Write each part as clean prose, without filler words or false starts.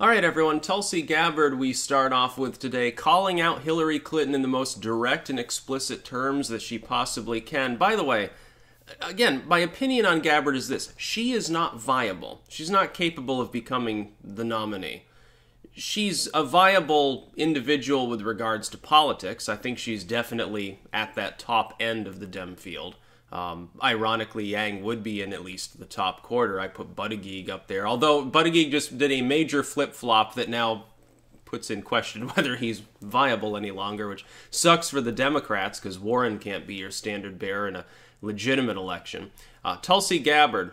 All right, everyone. Tulsi Gabbard we start off with today, calling out Hillary Clinton in the most direct and explicit terms that she possibly can. By the way, again, my opinion on Gabbard is this. She is not viable. She's not capable of becoming the nominee. She's a viable individual with regards to politics. I think she's definitely at that top end of the Dem field. Ironically, Yang would be in at least the top quarter. I put Buttigieg up there. Although Buttigieg just did a major flip-flop that now puts in question whether he's viable any longer, which sucks for the Democrats because Warren can't be your standard bearer in a legitimate election. Tulsi Gabbard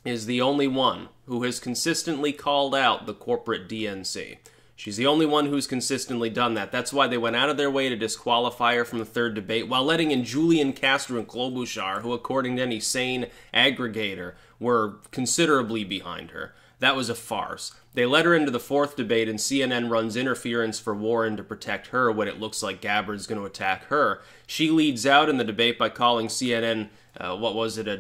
is the only one who has consistently called out the corporate DNC. She's the only one who's consistently done that. That's why they went out of their way to disqualify her from the third debate, while letting in Julian Castro and Klobuchar, who, according to any sane aggregator, were considerably behind her. That was a farce. They let her into the fourth debate, and CNN runs interference for Warren to protect her when it looks like Gabbard's going to attack her. She leads out in the debate by calling CNN,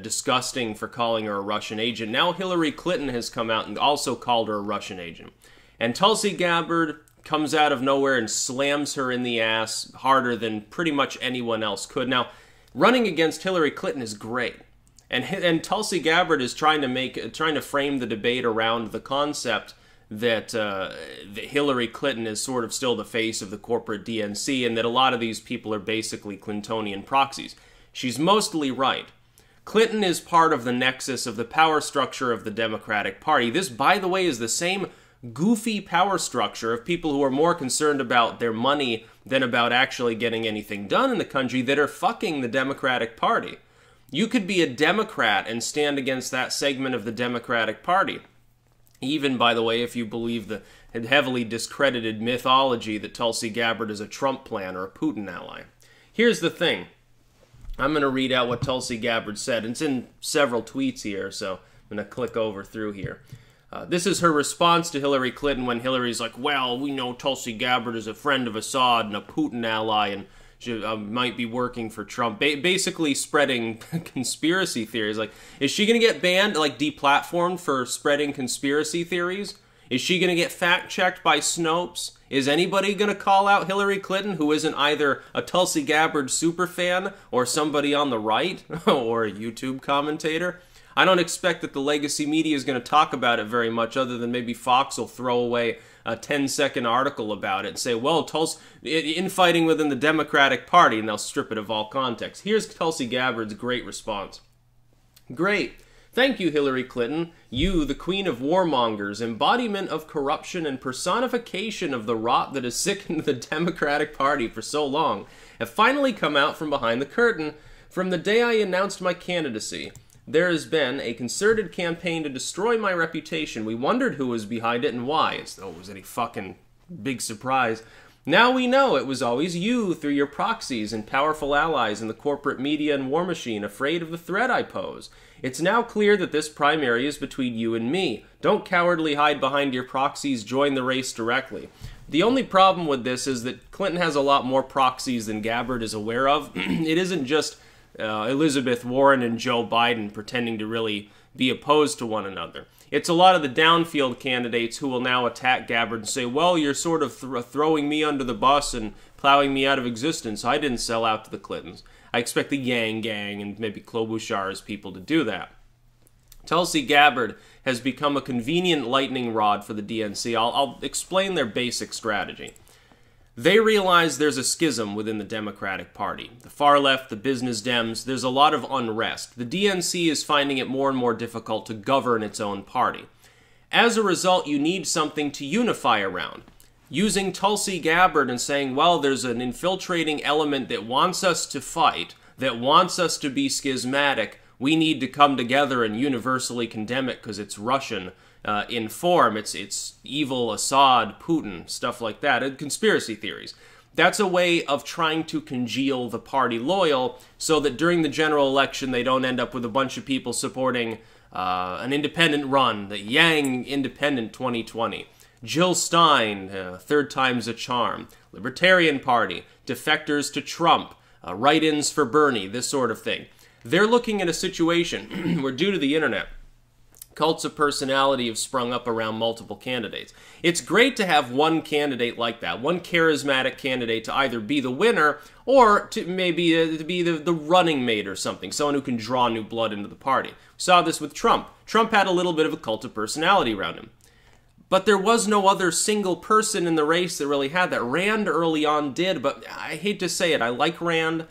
disgusting for calling her a Russian agent. Now Hillary Clinton has come out and also called her a Russian agent. And Tulsi Gabbard comes out of nowhere and slams her in the ass harder than pretty much anyone else could. Now, running against Hillary Clinton is great. And Tulsi Gabbard is trying to frame the debate around the concept that Hillary Clinton is sort of still the face of the corporate DNC and that a lot of these people are basically Clintonian proxies. She's mostly right. Clinton is part of the nexus of the power structure of the Democratic Party. This, by the way, is the same goofy power structure of people who are more concerned about their money than about actually getting anything done in the country that are fucking the Democratic Party. You could be a Democrat and stand against that segment of the Democratic Party. Even, by the way, if you believe the heavily discredited mythology that Tulsi Gabbard is a Trump plan or a Putin ally. Here's the thing. I'm going to read out what Tulsi Gabbard said. It's in several tweets here, so I'm going to click over through here. This is her response to Hillary Clinton when Hillary's like, well, we know Tulsi Gabbard is a friend of Assad and a Putin ally and she might be working for Trump. Basically spreading conspiracy theories. Like, is she going to get banned, like deplatformed for spreading conspiracy theories? Is she going to get fact-checked by Snopes? Is anybody going to call out Hillary Clinton who isn't either a Tulsi Gabbard superfan or somebody on the right or a YouTube commentator? I don't expect that the legacy media is going to talk about it very much other than maybe Fox will throw away a 10-second article about it and say, well, infighting within the Democratic Party, and they'll strip it of all context. Here's Tulsi Gabbard's great response. Great. Thank you, Hillary Clinton. You, the queen of warmongers, embodiment of corruption and personification of the rot that has sickened the Democratic Party for so long, have finally come out from behind the curtain. From the day I announced my candidacy, there has been a concerted campaign to destroy my reputation. We wondered who was behind it and why, as though it was any fucking big surprise. Now we know it was always you through your proxies and powerful allies in the corporate media and war machine, afraid of the threat I pose. It's now clear that this primary is between you and me. Don't cowardly hide behind your proxies, join the race directly. The only problem with this is that Clinton has a lot more proxies than Gabbard is aware of. It isn't just Elizabeth Warren and Joe Biden pretending to really be opposed to one another. It's a lot of the downfield candidates who will now attack Gabbard and say, well, you're sort of throwing me under the bus and plowing me out of existence. I didn't sell out to the Clintons. I expect the Yang Gang and maybe Klobuchar's people to do that. Tulsi Gabbard has become a convenient lightning rod for the DNC. I'll explain their basic strategy. They realize there's a schism within the Democratic Party. The far left, the business Dems, there's a lot of unrest. The DNC is finding it more and more difficult to govern its own party. As a result, you need something to unify around. Using Tulsi Gabbard and saying, well, there's an infiltrating element that wants us to fight, that wants us to be schismatic, we need to come together and universally condemn it because it's Russian in form. It's evil Assad, Putin, stuff like that, and conspiracy theories. That's a way of trying to congeal the party loyal so that during the general election they don't end up with a bunch of people supporting an independent run, the Yang Independent 2020. Jill Stein, third time's a charm. Libertarian Party, defectors to Trump, write-ins for Bernie, this sort of thing. They're looking at a situation where, due to the internet, Cults of personality have sprung up around multiple candidates. It's great to have one candidate like that, one charismatic candidate to either be the winner or to maybe to be the running mate or something, someone who can draw new blood into the party. We saw this with Trump. Trump had a little bit of a cult of personality around him. But there was no other single person in the race that really had that. Rand early on did, but I hate to say it, I like Rand.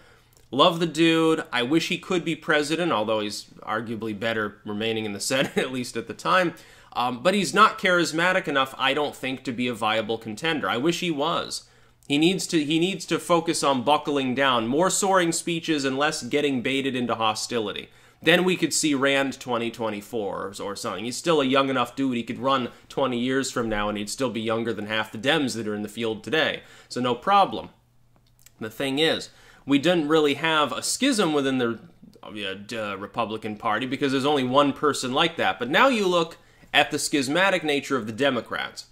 Love the dude. I wish he could be president, although he's arguably better remaining in the Senate, at least at the time. But he's not charismatic enough, I don't think, to be a viable contender. I wish he was. He needs to focus on buckling down, more soaring speeches and less getting baited into hostility. Then we could see Rand 2024 or something. He's still a young enough dude. He could run 20 years from now and he'd still be younger than half the Dems that are in the field today. So no problem. The thing is, we didn't really have a schism within the Republican Party because there's only one person like that. But now you look at the schismatic nature of the Democrats.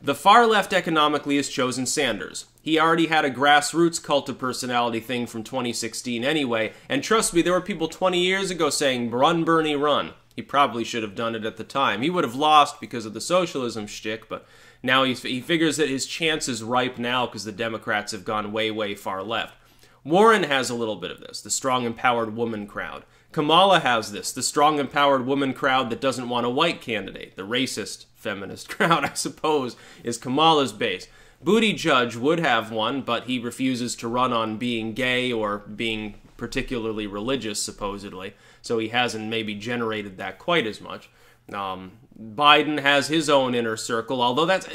The far left economically has chosen Sanders. He already had a grassroots cult of personality thing from 2016 anyway, and trust me, there were people 20 years ago saying, run, Bernie, run. He probably should have done it at the time. He would have lost because of the socialism shtick, but now he figures that his chance is ripe now because the Democrats have gone way, way far left. Warren has a little bit of this, the strong, empowered woman crowd. Kamala has this, the strong, empowered woman crowd that doesn't want a white candidate. The racist feminist crowd, I suppose, is Kamala's base. Buttigieg would have one, but he refuses to run on being gay or being particularly religious, supposedly. So he hasn't maybe generated that quite as much. Biden has his own inner circle, although that's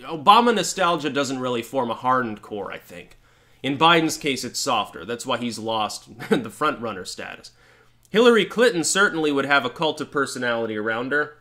Obama nostalgia doesn't really form a hardened core, I think. In Biden's case, it's softer. That's why he's lost the front-runner status. Hillary Clinton certainly would have a cult of personality around her,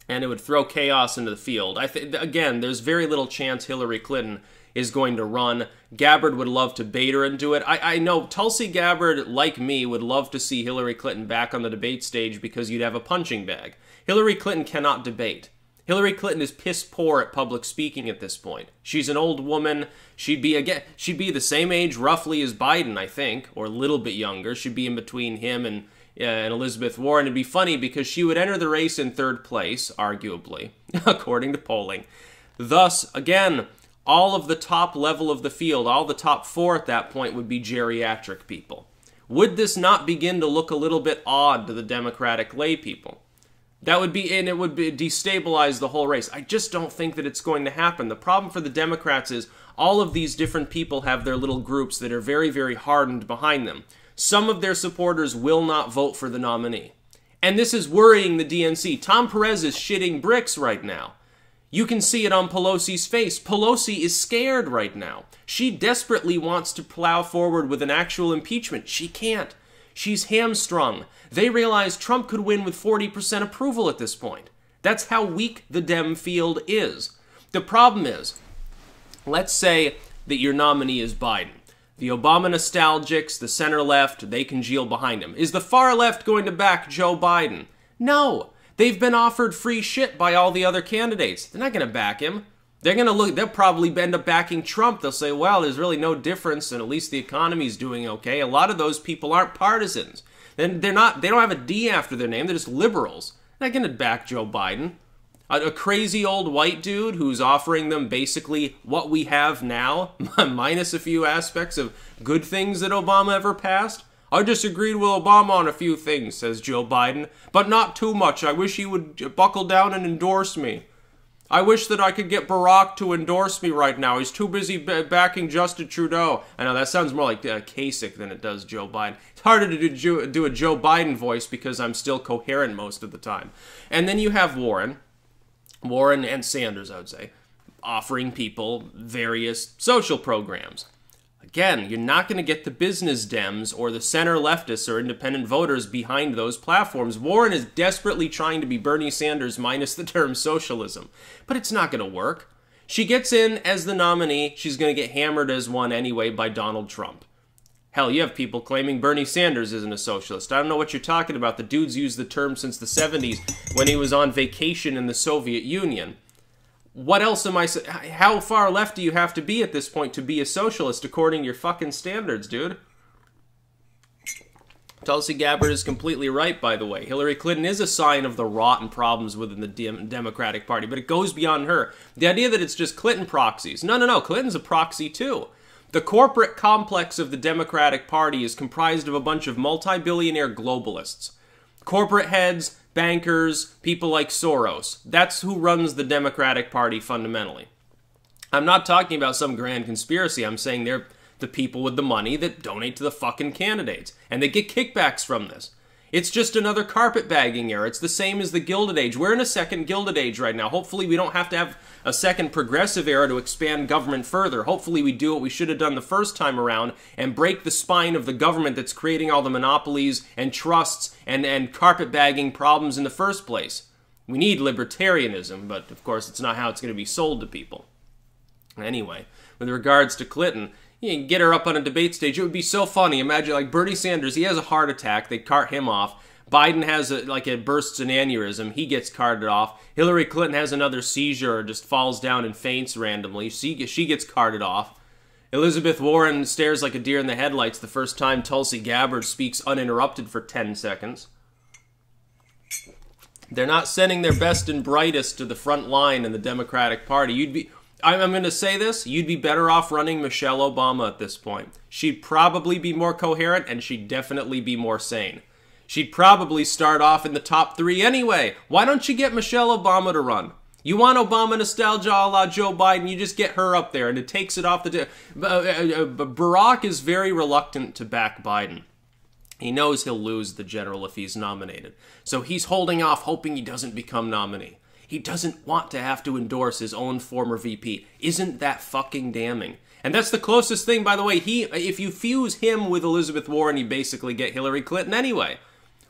and it would throw chaos into the field. Again, there's very little chance Hillary Clinton is going to run. Gabbard would love to bait her into it. I know Tulsi Gabbard, like me, would love to see Hillary Clinton back on the debate stage because you'd have a punching bag. Hillary Clinton cannot debate. Hillary Clinton is piss poor at public speaking at this point. She's an old woman. She'd be the same age roughly as Biden, I think, or a little bit younger. She'd be in between him and Elizabeth Warren. It'd be funny because she would enter the race in third place, arguably, according to polling. Thus, again, all of the top level of the field, all the top four at that point would be geriatric people. Would this not begin to look a little bit odd to the Democratic lay people? That would be, and it would destabilize the whole race. I just don't think that it's going to happen. The problem for the Democrats is all of these different people have their little groups that are very, very hardened behind them. Some of their supporters will not vote for the nominee. And this is worrying the DNC. Tom Perez is shitting bricks right now. You can see it on Pelosi's face. Pelosi is scared right now. She desperately wants to plow forward with an actual impeachment. She can't. She's hamstrung. They realize Trump could win with 40% approval at this point. That's how weak the Dem field is. The problem is, let's say that your nominee is Biden. The Obama nostalgics, the center left, they congeal behind him. Is the far left going to back Joe Biden? No. They've been offered free shit by all the other candidates. They're not going to back him. They'll probably end up backing Trump. They'll say, well, there's really no difference, and at least the economy's doing okay. A lot of those people aren't partisans. They don't have a D after their name. They're just liberals. They're not going to back Joe Biden. A crazy old white dude who's offering them basically what we have now, minus a few aspects of good things that Obama ever passed. I disagreed with Obama on a few things, says Joe Biden, but not too much. I wish he would buckle down and endorse me. I wish that I could get Barack to endorse me right now. He's too busy backing Justin Trudeau. I know that sounds more like Kasich than it does Joe Biden. It's harder to do a Joe Biden voice because I'm still coherent most of the time. And then you have Warren and Sanders, I would say, offering people various social programs. Again, you're not going to get the business Dems or the center leftists or independent voters behind those platforms. Warren is desperately trying to be Bernie Sanders minus the term socialism. But it's not going to work. She gets in as the nominee. She's going to get hammered as one anyway by Donald Trump. Hell, you have people claiming Bernie Sanders isn't a socialist. I don't know what you're talking about. The dude's used the term since the 70s when he was on vacation in the Soviet Union. What else am I saying? How far left do you have to be at this point to be a socialist according to your fucking standards, dude? Tulsi Gabbard is completely right, by the way. Hillary Clinton is a sign of the rot and problems within the Democratic Party, but it goes beyond her. The idea that it's just Clinton proxies. No. Clinton's a proxy, too. The corporate complex of the Democratic Party is comprised of a bunch of multi-billionaire globalists. Corporate heads, bankers, people like Soros. That's who runs the Democratic Party fundamentally. I'm not talking about some grand conspiracy. I'm saying they're the people with the money that donate to the fucking candidates. And they get kickbacks from this. It's just another carpetbagging era. It's the same as the Gilded Age. We're in a second Gilded Age right now. Hopefully we don't have to have a second progressive era to expand government further. Hopefully we do what we should have done the first time around and break the spine of the government that's creating all the monopolies and trusts and carpetbagging problems in the first place. We need libertarianism, but of course it's not how it's going to be sold to people. Anyway, with regards to Clinton, you can get her up on a debate stage. It would be so funny. Imagine, like, Bernie Sanders, he has a heart attack. They cart him off. Biden has, bursts an aneurysm. He gets carted off. Hillary Clinton has another seizure or just falls down and faints randomly. She gets carted off. Elizabeth Warren stares like a deer in the headlights the first time Tulsi Gabbard speaks uninterrupted for 10 seconds. They're not sending their best and brightest to the front line in the Democratic Party. I'm going to say this, you'd be better off running Michelle Obama at this point. She'd probably be more coherent, and she'd definitely be more sane. She'd probably start off in the top 3 anyway. Why don't you get Michelle Obama to run? You want Obama nostalgia a la Joe Biden, you just get her up there, and it takes it off the... Barack is very reluctant to back Biden. He knows he'll lose the general if he's nominated. So he's holding off, hoping he doesn't become nominee. He doesn't want to have to endorse his own former VP. Isn't that fucking damning? And that's the closest thing, by the way. If you fuse him with Elizabeth Warren, you basically get Hillary Clinton anyway.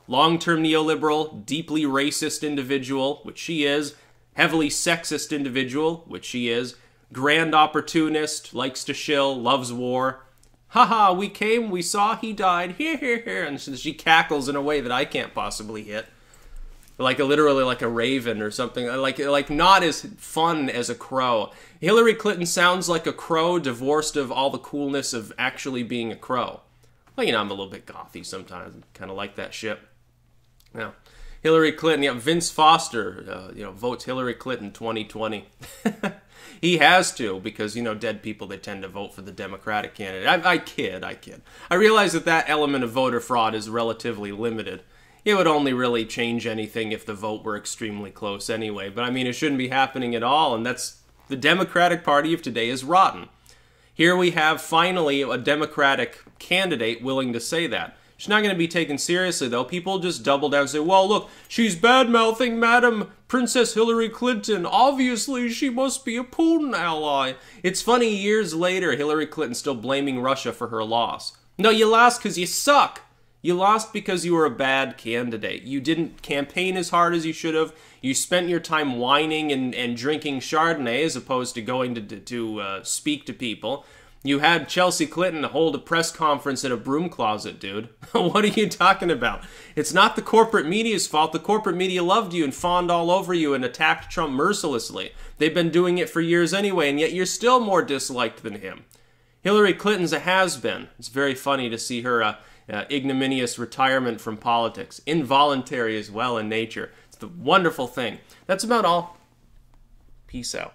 Long-term neoliberal, deeply racist individual, which she is. Heavily sexist individual, which she is. Grand opportunist, likes to shill, loves war. Haha, we came, we saw, he died. Here. And she cackles in a way that I can't possibly hit. Literally like a raven or something, like not as fun as a crow. Hillary Clinton sounds like a crow divorced of all the coolness of actually being a crow. Well, I'm a little bit gothy sometimes, kind of like that shit. Now, Hillary Clinton, Vince Foster, votes Hillary Clinton 2020. He has to, because, dead people, they tend to vote for the Democratic candidate. I kid. I realize that element of voter fraud is relatively limited. It would only really change anything if the vote were extremely close anyway. But, it shouldn't be happening at all, and that's... The Democratic Party of today is rotten. Here we have, finally, a Democratic candidate willing to say that. She's not going to be taken seriously, though. People just double down and say, well, look, she's bad-mouthing Madam Princess Hillary Clinton. Obviously, she must be a Putin ally. It's funny, years later, Hillary Clinton's still blaming Russia for her loss. No, you lost because you suck. You lost because you were a bad candidate. You didn't campaign as hard as you should have. You spent your time whining and drinking Chardonnay as opposed to going to speak to people. You had Chelsea Clinton hold a press conference in a broom closet, dude. What are you talking about? It's not the corporate media's fault. The corporate media loved you and fawned all over you and attacked Trump mercilessly. They've been doing it for years anyway, and yet you're still more disliked than him. Hillary Clinton's a has-been. It's very funny to see her ignominious retirement from politics. Involuntary as well in nature. It's the wonderful thing. That's about all. Peace out.